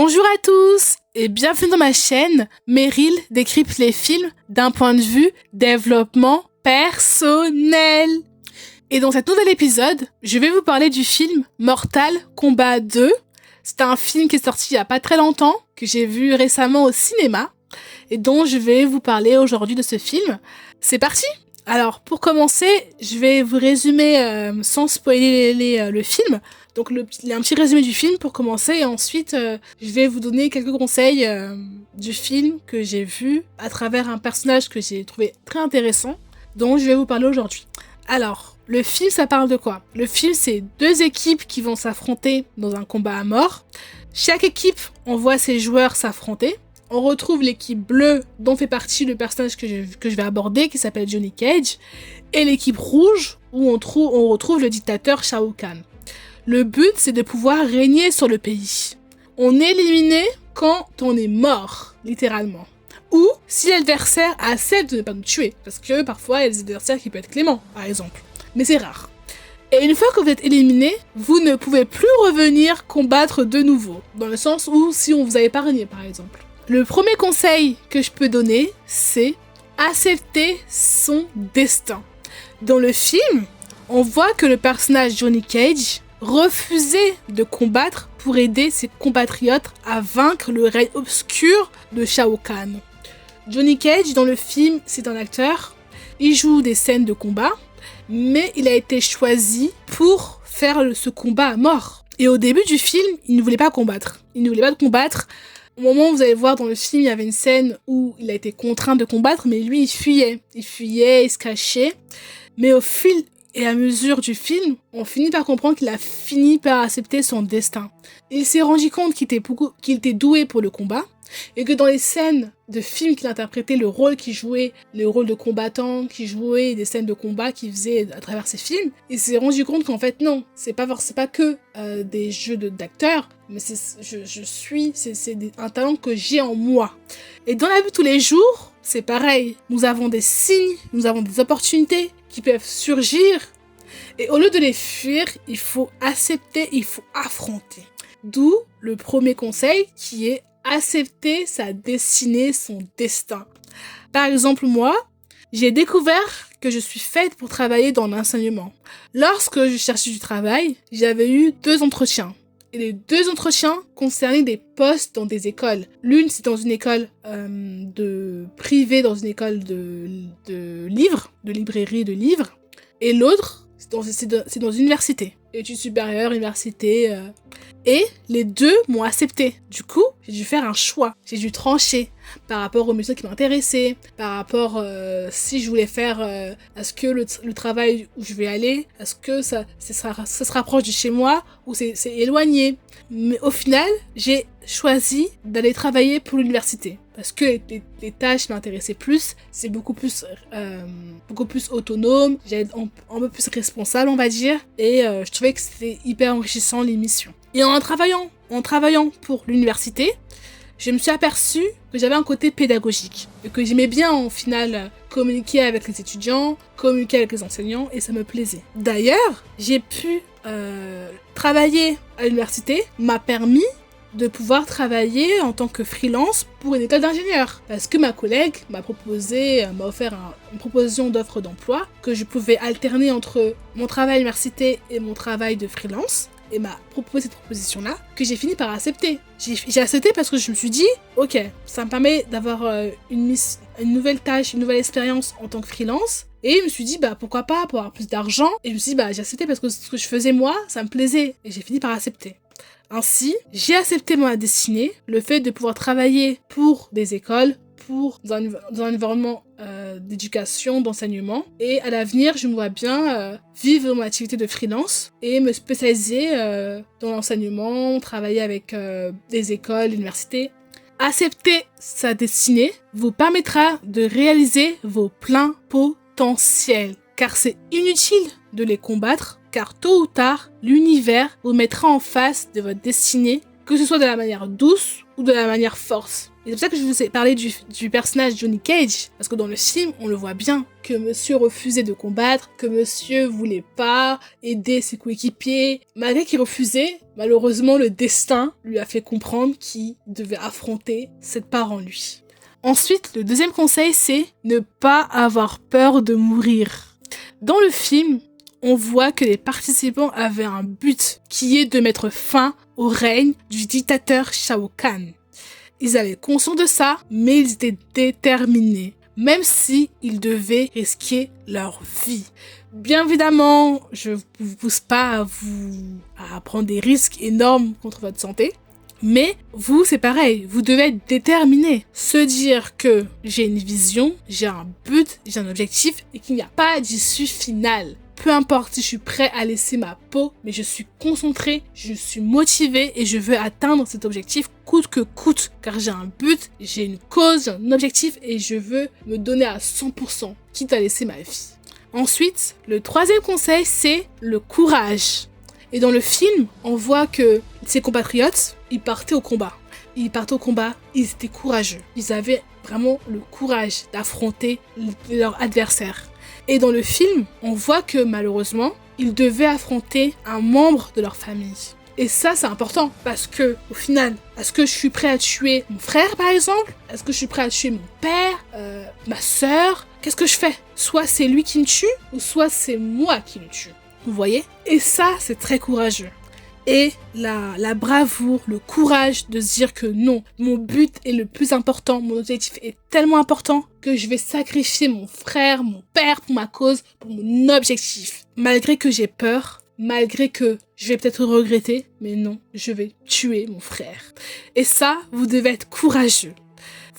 Bonjour à tous et bienvenue dans ma chaîne. Meryl décrypte les films d'un point de vue développement personnel. Et dans cet nouvel épisode, je vais vous parler du film Mortal Kombat 2. C'est un film qui est sorti il n'y a pas très longtemps, que j'ai vu récemment au cinéma et dont je vais vous parler aujourd'hui de ce film. C'est parti! Alors, pour commencer, je vais vous résumer sans spoiler le film. Donc, il y a un petit résumé du film pour commencer et ensuite, je vais vous donner quelques conseils du film que j'ai vu à travers un personnage que j'ai trouvé très intéressant, dont je vais vous parler aujourd'hui. Alors, le film, ça parle de quoi? Le film, c'est deux équipes qui vont s'affronter dans un combat à mort. Chaque équipe envoie ses joueurs s'affronter. On retrouve l'équipe bleue dont fait partie le personnage que je vais aborder, qui s'appelle Johnny Cage, et l'équipe rouge où on retrouve le dictateur Shao Kahn. Le but, c'est de pouvoir régner sur le pays. On est éliminé quand on est mort, littéralement. Ou si l'adversaire accepte de ne pas nous tuer, parce que parfois il y a des adversaires qui peuvent être cléments, par exemple. Mais c'est rare. Et une fois que vous êtes éliminé, vous ne pouvez plus revenir combattre de nouveau, dans le sens où si on vous a épargné, par exemple. Le premier conseil que je peux donner, c'est accepter son destin. Dans le film, on voit que le personnage Johnny Cage refusait de combattre pour aider ses compatriotes à vaincre le règne obscur de Shao Kahn. Johnny Cage, dans le film, c'est un acteur. Il joue des scènes de combat, mais il a été choisi pour faire ce combat à mort. Et au début du film, il ne voulait pas combattre. Au moment où vous allez voir dans le film, il y avait une scène où il a été contraint de combattre, mais lui, il fuyait. Il se cachait. Mais au fil et à mesure du film, on finit par comprendre qu'il a fini par accepter son destin. Il s'est rendu compte qu'il était doué pour le combat, et que dans les scènes de films qu'il interprétait, le rôle qu'il jouait, le rôle de combattant qu'il jouait, des scènes de combat qu'il faisait à travers ses films, il s'est rendu compte qu'en fait non, c'est pas que des jeux d'acteurs, mais c'est un talent que j'ai en moi. Et dans la vie de tous les jours, c'est pareil. Nous avons des signes, nous avons des opportunités qui peuvent surgir, et au lieu de les fuir, il faut accepter, il faut affronter. D'où le premier conseil qui est accepter sa destinée, son destin. Par exemple, moi, j'ai découvert que je suis faite pour travailler dans l'enseignement. Lorsque je cherchais du travail, j'avais eu 2 entretiens. Et les 2 entretiens concernaient des postes dans des écoles. L'une, c'est dans une école privée, dans une école de livres, de librairie de livres. Et l'autre, c'est dans une université. Études supérieures, université. Et les 2 m'ont accepté. Du coup, j'ai dû faire un choix. J'ai dû trancher par rapport aux métiers qui m'intéressaient, par rapport si je voulais faire, est-ce que le travail où je vais aller, est-ce que ça se rapproche de chez moi ou c'est éloigné. Mais au final, j'ai choisi d'aller travailler pour l'université. Parce que les tâches m'intéressaient plus, c'est beaucoup plus autonome, j'ai un peu plus responsable, on va dire, et je trouvais que c'était hyper enrichissant l'émission. Et en travaillant pour l'université, je me suis aperçue que j'avais un côté pédagogique, et que j'aimais bien, au final, communiquer avec les étudiants, communiquer avec les enseignants, et ça me plaisait. D'ailleurs, j'ai pu travailler à l'université, m'a permis de pouvoir travailler en tant que freelance pour une école d'ingénieur. Parce que ma collègue m'a offert une proposition d'offre d'emploi que je pouvais alterner entre mon travail à l'université et mon travail de freelance. Et m'a proposé cette proposition-là que j'ai fini par accepter. J'ai accepté parce que je me suis dit, ok, ça me permet d'avoir une nouvelle tâche, une nouvelle expérience en tant que freelance. Et je me suis dit, pourquoi pas, pour avoir plus d'argent. Et je me suis dit, j'ai accepté parce que ce que je faisais moi, ça me plaisait. Et j'ai fini par accepter. Ainsi, j'ai accepté ma destinée, le fait de pouvoir travailler pour des écoles, dans un environnement d'éducation, d'enseignement. Et à l'avenir, je me vois bien vivre mon activité de freelance et me spécialiser dans l'enseignement, travailler avec des écoles, universités. Accepter sa destinée vous permettra de réaliser vos pleins potentiels, car c'est inutile de les combattre, car tôt ou tard, l'univers vous mettra en face de votre destinée, que ce soit de la manière douce ou de la manière forte. Et c'est pour ça que je vous ai parlé du personnage Johnny Cage, parce que dans le film, on le voit bien, que monsieur refusait de combattre, que monsieur voulait pas aider ses coéquipiers. Malgré qu'il refusait, malheureusement, le destin lui a fait comprendre qu'il devait affronter cette part en lui. Ensuite, le deuxième conseil, c'est ne pas avoir peur de mourir. Dans le film, on voit que les participants avaient un but qui est de mettre fin au règne du dictateur Shao Kahn. Ils avaient conscience de ça, mais ils étaient déterminés, même si ils devaient risquer leur vie. Bien évidemment, je ne vous pousse pas à prendre des risques énormes contre votre santé, mais vous, c'est pareil, vous devez être déterminé. Se dire que j'ai une vision, j'ai un but, j'ai un objectif et qu'il n'y a pas d'issue finale. Peu importe si je suis prêt à laisser ma peau, mais je suis concentré, je suis motivé et je veux atteindre cet objectif coûte que coûte. Car j'ai un but, j'ai une cause, j'ai un objectif et je veux me donner à 100%, quitte à laisser ma vie. Ensuite, le troisième conseil, c'est le courage. Et dans le film, on voit que ses compatriotes, ils partaient au combat. Ils étaient courageux. Ils avaient vraiment le courage d'affronter leur adversaire. Et dans le film, on voit que malheureusement, ils devaient affronter un membre de leur famille. Et ça, c'est important parce que, au final, est-ce que je suis prêt à tuer mon frère, par exemple? Est-ce que je suis prêt à tuer mon père, ma sœur? Qu'est-ce que je fais? Soit c'est lui qui me tue, ou soit c'est moi qui le tue. Vous voyez? Et ça, c'est très courageux. Et la bravoure, le courage de se dire que non, mon but est le plus important, mon objectif est tellement important que je vais sacrifier mon frère, mon père pour ma cause, pour mon objectif. Malgré que j'ai peur, malgré que je vais peut-être regretter, mais non, je vais tuer mon frère. Et ça, vous devez être courageux.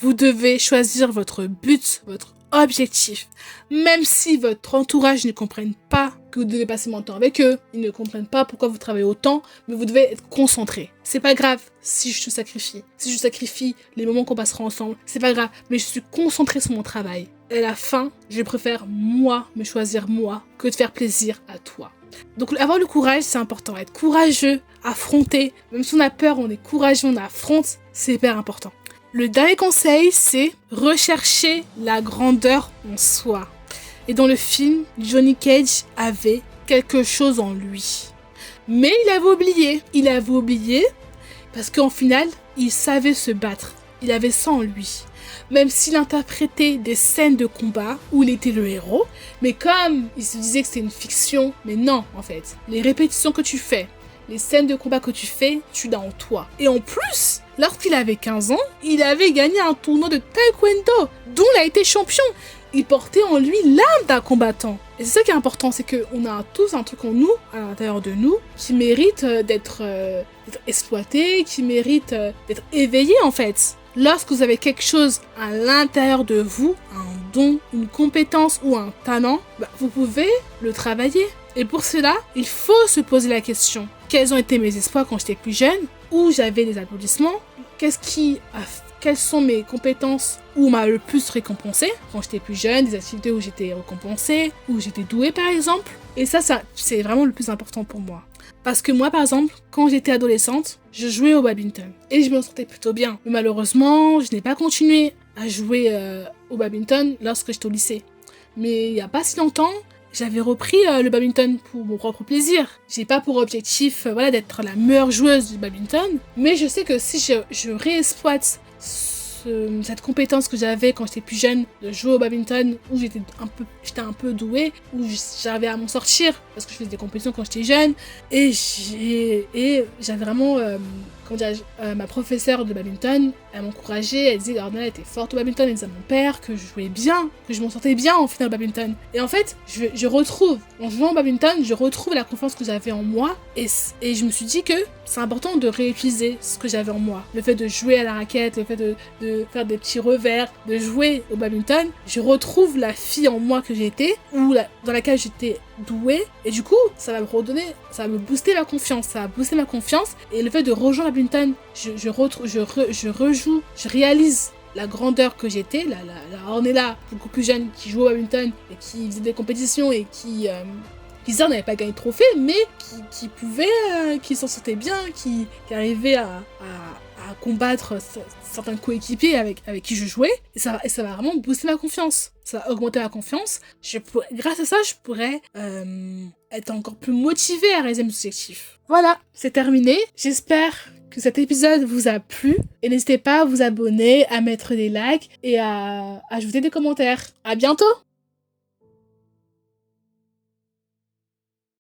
Vous devez choisir votre but, votre objectif. Même si votre entourage ne comprenne pas que vous devez passer mon temps avec eux, ils ne comprennent pas pourquoi vous travaillez autant, mais vous devez être concentré. C'est pas grave si je te sacrifie. Si je sacrifie les moments qu'on passera ensemble, c'est pas grave, mais je suis concentrée sur mon travail. Et à la fin, je préfère me choisir moi, que de faire plaisir à toi. Donc avoir le courage, c'est important. Être courageux, affronter. Même si on a peur, on est courageux, on affronte, c'est hyper important. Le dernier conseil, c'est rechercher la grandeur en soi. Et dans le film, Johnny Cage avait quelque chose en lui. Mais il avait oublié. Il avait oublié parce qu'en final, il savait se battre. Il avait ça en lui. Même s'il interprétait des scènes de combat où il était le héros, mais comme il se disait que c'était une fiction, mais non, en fait. Les répétitions que tu fais, les scènes de combat que tu fais, tu l'as en toi. Et en plus, lorsqu'il avait 15 ans, il avait gagné un tournoi de taekwondo, dont il a été champion. Il portait en lui l'âme d'un combattant. Et c'est ça qui est important, c'est qu'on a tous un truc en nous, à l'intérieur de nous, qui mérite d'être exploité, qui mérite d'être éveillé en fait. Lorsque vous avez quelque chose à l'intérieur de vous, un don, une compétence ou un talent, vous pouvez le travailler. Et pour cela, il faut se poser la question. Quels ont été mes espoirs quand j'étais plus jeune? Où j'avais des applaudissements? Quelles sont mes compétences où m'a le plus récompensé quand j'étais plus jeune, des activités où j'étais récompensée, où j'étais douée par exemple. Et ça, c'est vraiment le plus important pour moi. Parce que moi, par exemple, quand j'étais adolescente, je jouais au badminton. Et je me sentais plutôt bien. Mais malheureusement, je n'ai pas continué à jouer au badminton lorsque j'étais au lycée. Mais il n'y a pas si longtemps, j'avais repris le badminton pour mon propre plaisir. J'ai pas pour objectif d'être la meilleure joueuse du badminton. Mais je sais que si je réexploite cette compétence que j'avais quand j'étais plus jeune de jouer au badminton, où j'étais un peu douée, où j'arrivais à m'en sortir parce que je faisais des compétitions quand j'étais jeune, et j'avais vraiment ma professeure de badminton, elle m'encourageait, elle disait Ornella était forte au badminton, elle disait à mon père que je jouais bien, que je m'en sortais bien en finale au badminton. Et en fait, je retrouve, en jouant au badminton, je retrouve la confiance que j'avais en moi, et je me suis dit que c'est important de réutiliser ce que j'avais en moi. Le fait de jouer à la raquette, le fait de faire des petits revers, de jouer au badminton, je retrouve la fille en moi que j'étais, dans laquelle j'étais douée, et du coup, ça va me booster ma confiance, et le fait de rejoindre le badminton, je rejoue, je réalise la grandeur que j'étais, la Ornella beaucoup plus jeune qui jouait au badminton et qui faisait des compétitions et qui n'avait pas gagné de trophée, mais qui s'en sortait bien, qui arrivait à combattre certains coéquipiers avec qui je jouais, et ça va vraiment booster ma confiance. Ça va augmenter ma confiance. Grâce à ça, je pourrais être encore plus motivée à réaliser mes objectifs. Voilà, c'est terminé. J'espère que cet épisode vous a plu. Et n'hésitez pas à vous abonner, à mettre des likes et à ajouter des commentaires. À bientôt!